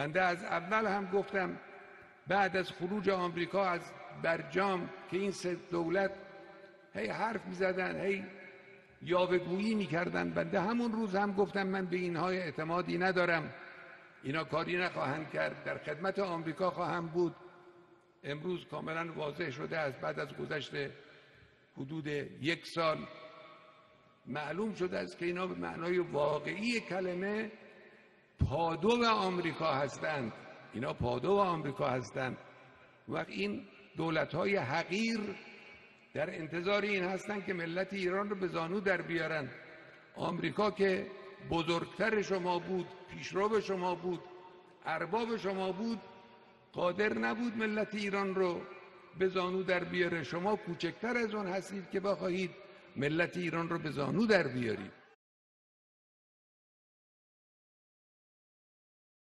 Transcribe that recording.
بنده از اول هم گفتم بعد از خروج آمریکا از برجام که این سه دولت هی حرف می‌زدن، هی یاوه‌گویی می‌کردن، بنده همون روز هم گفتم من به اینها اعتمادی ندارم، اینا کاری نخواهند کرد، در خدمت آمریکا خواهم بود. امروز کاملا واضح شده از بعد از گذشت حدود 1 سال معلوم شده است که اینا به معنای واقعی کلمه پادو آمریکا هستند. اینا پادو آمریکا هستند. وقت این دولت‌های حقیر در انتظار این هستند که ملت ایران رو به زانو در بیارن. آمریکا که بزرگتر شما بود، پیشرو شما بود، ارباب شما بود، قادر نبود ملت ایران رو به زانو در بیاره. شما کوچکتر از اون هستید که بخواهید ملت ایران رو به زانو در بیارید.